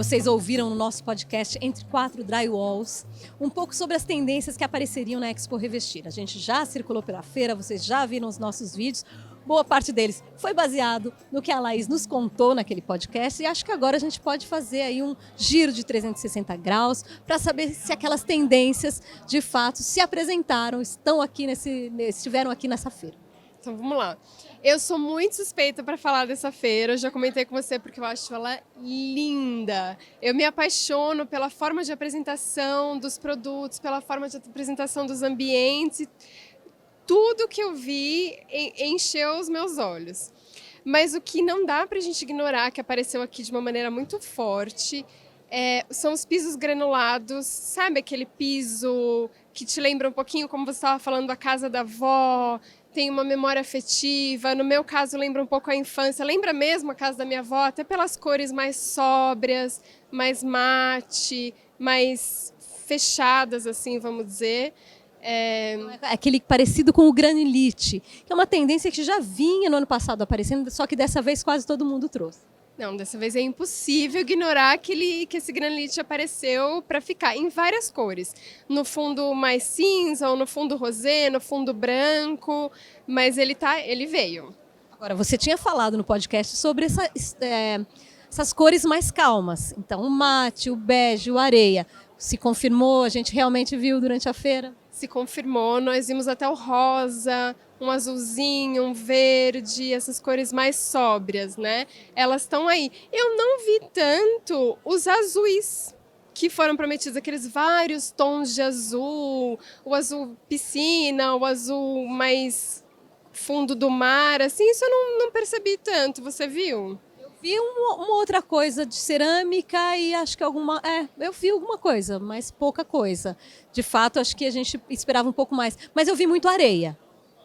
Vocês ouviram no nosso podcast Entre Quatro Drywalls um pouco sobre as tendências que apareceriam na Expo Revestir. A gente já circulou pela feira, vocês já viram os nossos vídeos. Boa parte deles foi baseado no que a Laís nos contou naquele podcast e acho que agora a gente pode fazer aí um giro de 360 graus para saber se aquelas tendências de fato se apresentaram, estiveram aqui nessa feira. Então vamos lá. Eu sou muito suspeita para falar dessa feira, eu já comentei com você porque eu acho ela linda. Eu me apaixono pela forma de apresentação dos produtos, pela forma de apresentação dos ambientes. Tudo que eu vi encheu os meus olhos. Mas o que não dá para a gente ignorar, que apareceu aqui de uma maneira muito forte, são os pisos granulados. Sabe aquele piso que te lembra um pouquinho, como você estava falando, da casa da avó, tem uma memória afetiva. No meu caso, lembra um pouco a infância. Lembra mesmo a casa da minha avó, até pelas cores mais sóbrias, mais mate, mais fechadas, assim, vamos dizer. Aquele parecido com o granilite, que é uma tendência que já vinha no ano passado aparecendo, só que dessa vez quase todo mundo trouxe. Não, dessa vez é impossível ignorar que esse granilite apareceu para ficar em várias cores. No fundo mais cinza, ou no fundo rosé, no fundo branco, mas ele veio. Agora, você tinha falado no podcast sobre essas cores mais calmas. Então, o mate, o bege, o areia. Se confirmou, a gente realmente viu durante a feira? Se confirmou, nós vimos até o rosa, um azulzinho, um verde, essas cores mais sóbrias, né? Elas estão aí. Eu não vi tanto os azuis que foram prometidos, aqueles vários tons de azul, o azul piscina, o azul mais fundo do mar, assim, isso eu não percebi tanto, você viu? Vi uma outra coisa de cerâmica e acho que eu vi alguma coisa, mas pouca coisa. De fato, acho que a gente esperava um pouco mais. Mas eu vi muito areia,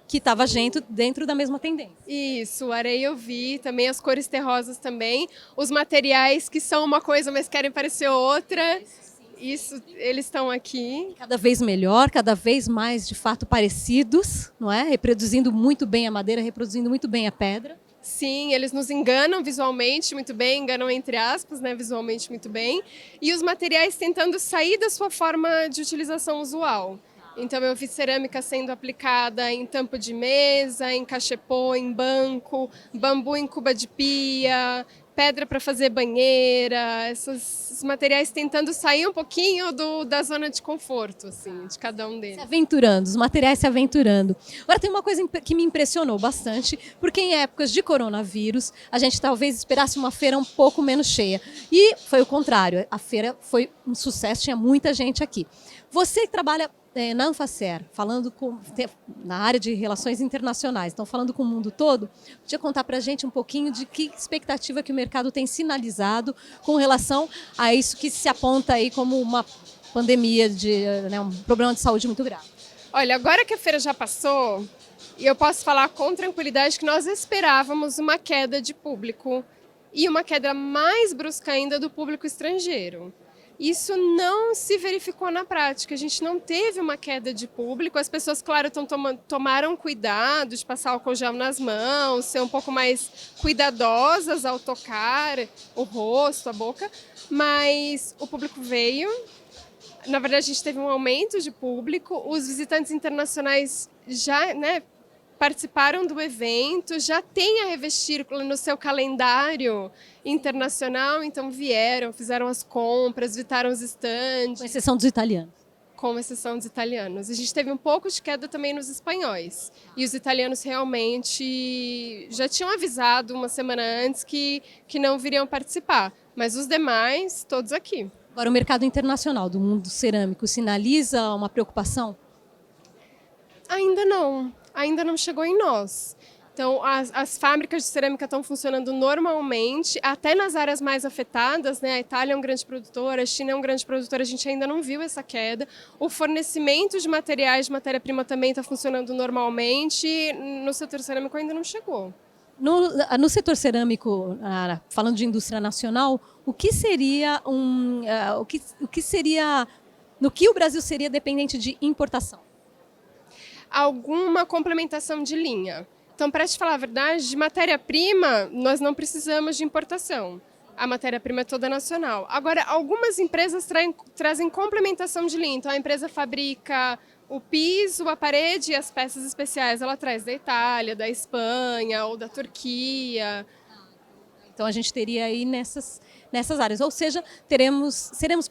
que estava dentro da mesma tendência. Isso, areia eu vi, também as cores terrosas também. Os materiais que são uma coisa, mas querem parecer outra. Isso, eles estão aqui. Cada vez melhor, cada vez mais, de fato, parecidos, não é? Reproduzindo muito bem a madeira, reproduzindo muito bem a pedra. Sim, eles nos enganam visualmente muito bem, enganam entre aspas, né, visualmente muito bem. E os materiais tentando sair da sua forma de utilização usual. Então eu vi cerâmica sendo aplicada em tampo de mesa, em cachepô, em banco, bambu em cuba de pia, pedra para fazer banheira, esses materiais tentando sair um pouquinho da zona de conforto, assim, de cada um deles. Se aventurando, os materiais se aventurando. Agora tem uma coisa que me impressionou bastante, porque em épocas de coronavírus, a gente talvez esperasse uma feira um pouco menos cheia. E foi o contrário, a feira foi um sucesso, tinha muita gente aqui. Você que trabalha na Anfacer, na área de relações internacionais, então falando com o mundo todo, podia contar para a gente um pouquinho de que expectativa que o mercado tem sinalizado com relação a isso que se aponta aí como uma pandemia, um problema de saúde muito grave. Olha, agora que a feira já passou, e eu posso falar com tranquilidade que nós esperávamos uma queda de público e uma queda mais brusca ainda do público estrangeiro. Isso não se verificou na prática, a gente não teve uma queda de público, as pessoas, claro, tomaram cuidado de passar álcool gel nas mãos, ser um pouco mais cuidadosas ao tocar o rosto, a boca, mas o público veio, na verdade a gente teve um aumento de público, os visitantes internacionais já, participaram do evento, já tem a Revestir no seu calendário internacional, então vieram, fizeram as compras, visitaram os estandes. Com exceção dos italianos. Com exceção dos italianos. A gente teve um pouco de queda também nos espanhóis. E os italianos realmente já tinham avisado uma semana antes que não viriam participar. Mas os demais, todos aqui. Agora, o mercado internacional do mundo cerâmico sinaliza uma preocupação? Ainda não chegou em nós. Então, as fábricas de cerâmica estão funcionando normalmente, até nas áreas mais afetadas, né? A Itália é um grande produtor, a China é um grande produtor, a gente ainda não viu essa queda. O fornecimento de materiais, de matéria-prima também está funcionando normalmente, no setor cerâmico ainda não chegou. No setor cerâmico, falando de indústria nacional, no que o Brasil seria dependente de importação? Alguma complementação de linha. Então, para te falar a verdade, de matéria-prima, nós não precisamos de importação. A matéria-prima é toda nacional. Agora, algumas empresas trazem complementação de linha. Então, a empresa fabrica o piso, a parede e as peças especiais. Ela traz da Itália, da Espanha ou da Turquia. Então a gente teria aí nessas áreas. Ou seja, seremos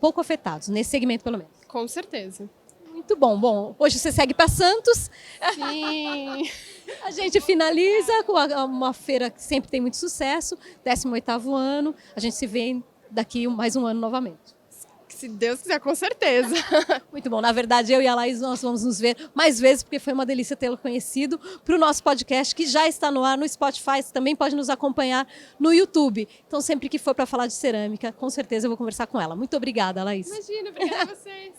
pouco afetados, nesse segmento pelo menos. Com certeza. Muito bom. Bom, hoje você segue para Santos. Sim. A gente finaliza com uma feira que sempre tem muito sucesso, 18º ano. A gente se vê daqui mais um ano novamente. Se Deus quiser, com certeza. Muito bom. Na verdade, eu e a Laís, nós vamos nos ver mais vezes, porque foi uma delícia tê-lo conhecido, para o nosso podcast, que já está no ar no Spotify. Você também pode nos acompanhar no YouTube. Então, sempre que for para falar de cerâmica, com certeza eu vou conversar com ela. Muito obrigada, Laís. Imagina, obrigada a vocês.